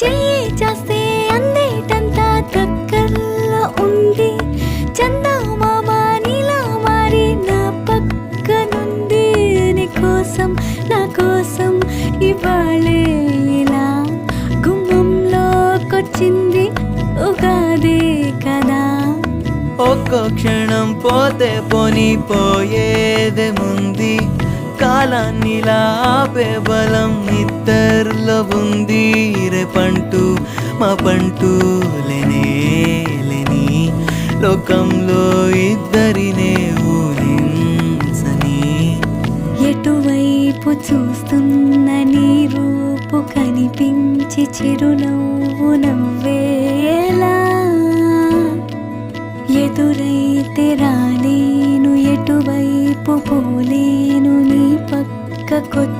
చెయ్యి చేస్తే అందేటంత దగ్గరలో ఉంది చందమామ నీలా మారి నా పక్కనుంది నీకోసం నా కోసం ఇవాళే ఇలా గుమ్మంలోకొచ్చింది ఉగాది కదా ఒక్కో క్షణం పోతే పోని పోయేదేముంది కాలాన్నిలా ఆపే బలం ఇద్దరిలో ఉంది రేపంటూ మా పంటూ లేని లోకంలో ఇద్దరినే ఊహించని ఎటువైపు చూస్తున్న నీ రూపు కనిపించి చిరునవ్వు నవ్వేలా ఎదురైతే రాలేను ఎటువైపు పోలేను నీ పక్కకొచ్చేదెలా